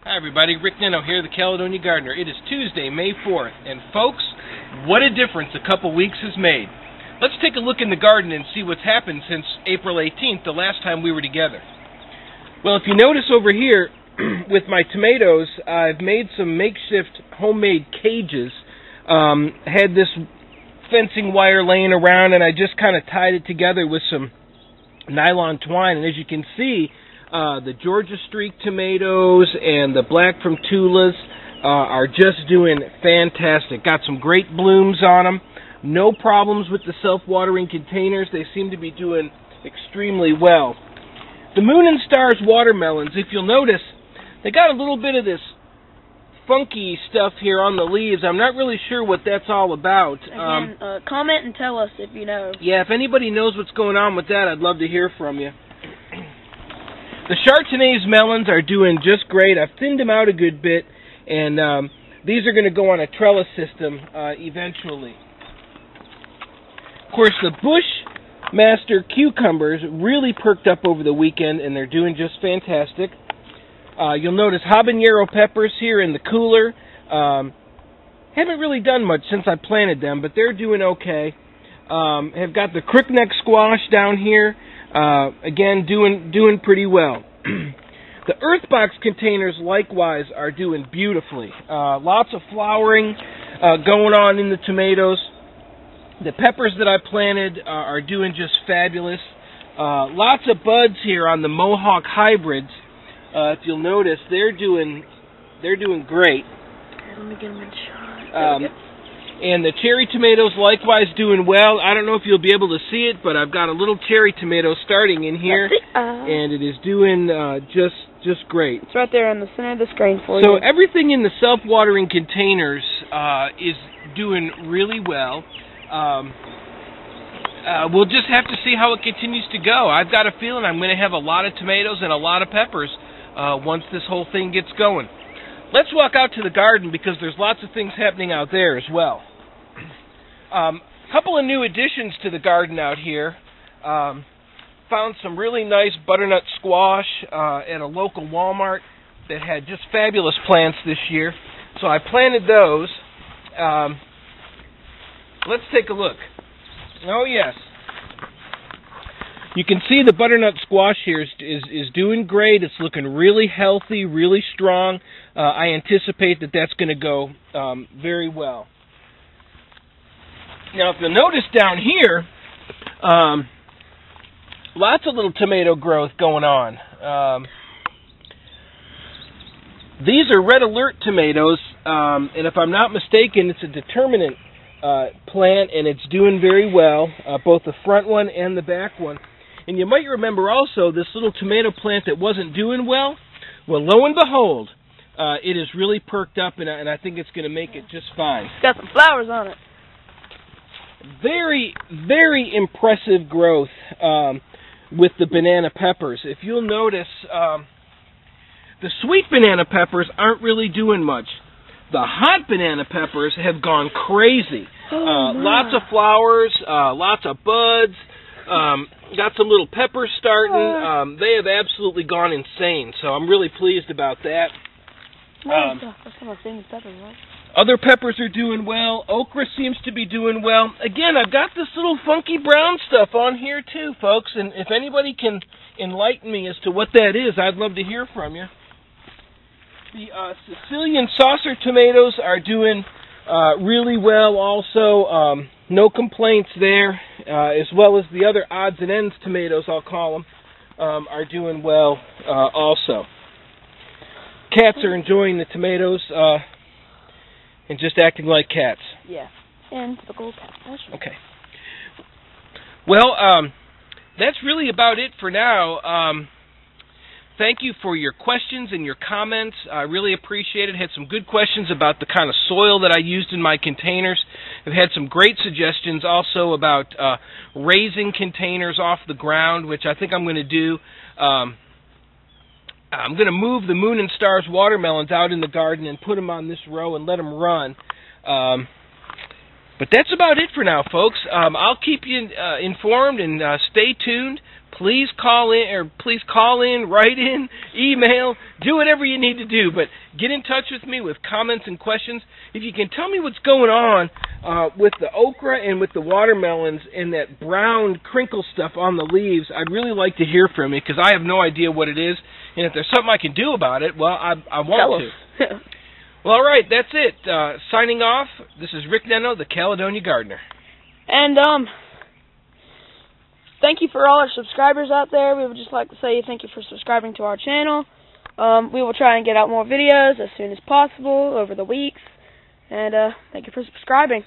Hi everybody, Rick Nino here, the Caledonia Gardener. It is Tuesday, May 4th, and folks, what a difference a couple weeks has made. Let's take a look in the garden and see what's happened since April 18th, the last time we were together. Well, if you notice over here, with my tomatoes, I've made some makeshift homemade cages. Had this fencing wire laying around, and I just kind of tied it together with some nylon twine, and as you can see, the Georgia Streak tomatoes and the Black from Tulas are just doing fantastic. Got some great blooms on them. No problems with the self-watering containers. They seem to be doing extremely well. The Moon and Stars watermelons, if you'll notice, they got a little bit of this funky stuff here on the leaves. I'm not really sure what that's all about. Again, comment and tell us if you know. Yeah, if anybody knows what's going on with that, I'd love to hear from you. The Chardonnaise melons are doing just great. I've thinned them out a good bit, and these are going to go on a trellis system eventually. Of course, the Bushmaster cucumbers really perked up over the weekend, and they're doing just fantastic. You'll notice habanero peppers here in the cooler. Haven't really done much since I planted them, but they're doing okay. Have got the crookneck squash down here. Again, doing pretty well. The Earthbox containers likewise are doing beautifully. Lots of flowering going on in the tomatoes. The peppers that I planted are doing just fabulous. Lots of buds here on the Mohawk hybrids. If you'll notice, they're doing great. Let me get them in shot. And the cherry tomatoes likewise doing well. I don't know if you'll be able to see it, but I've got a little cherry tomato starting in here, and it is doing just great. It's right there in the center of the screen for you. So everything in the self-watering containers is doing really well. We'll just have to see how it continues to go. I've got a feeling I'm going to have a lot of tomatoes and a lot of peppers once this whole thing gets going. Let's walk out to the garden because there's lots of things happening out there as well. A couple of new additions to the garden out here. Found some really nice butternut squash at a local Walmart that had just fabulous plants this year. So I planted those. Let's take a look. Oh yes. You can see the butternut squash here is doing great. It's looking really healthy, really strong. I anticipate that that's going to go very well. Now, if you'll notice down here, lots of little tomato growth going on. These are Red Alert tomatoes, and if I'm not mistaken, it's a determinate plant, and it's doing very well, both the front one and the back one. And you might remember also this little tomato plant that wasn't doing well. Well, lo and behold, it is really perked up, and I think it's going to make it just fine. It's got some flowers on it. Very, very impressive growth with the banana peppers. If you'll notice, the sweet banana peppers aren't really doing much. The hot banana peppers have gone crazy. Lots of flowers, lots of buds. Got some little peppers starting. They have absolutely gone insane, so I'm really pleased about that. Other peppers are doing well. Okra seems to be doing well. Again, I've got this little funky brown stuff on here too, folks, and if anybody can enlighten me as to what that is, I'd love to hear from you. The Sicilian saucer tomatoes are doing really well also. No complaints there, as well as the other odds and ends tomatoes, I'll call them, are doing well also. Cats are enjoying the tomatoes and just acting like cats. Yeah, and typical cat fashion. Okay. Well, that's really about it for now. Thank you for your questions and your comments. I really appreciate it. Had some good questions about the kind of soil that I used in my containers. I've had some great suggestions also about raising containers off the ground, which I think I'm going to do. I'm going to move the Moon and Stars watermelons out in the garden and put them on this row and let them run. But that's about it for now, folks. I'll keep you informed and stay tuned please call in, write in, email, do whatever you need to do. But get in touch with me with comments and questions. If you can tell me what's going on with the okra and with the watermelons and that brown crinkle stuff on the leaves, I'd really like to hear from you because I have no idea what it is. And if there's something I can do about it, well, I want to. Well, all right, that's it. Signing off, this is Rick Neno, the Caledonia Gardener. And, thank you for all our subscribers out there. We would just like to say thank you for subscribing to our channel. We will try and get out more videos as soon as possible over the weeks. And, thank you for subscribing.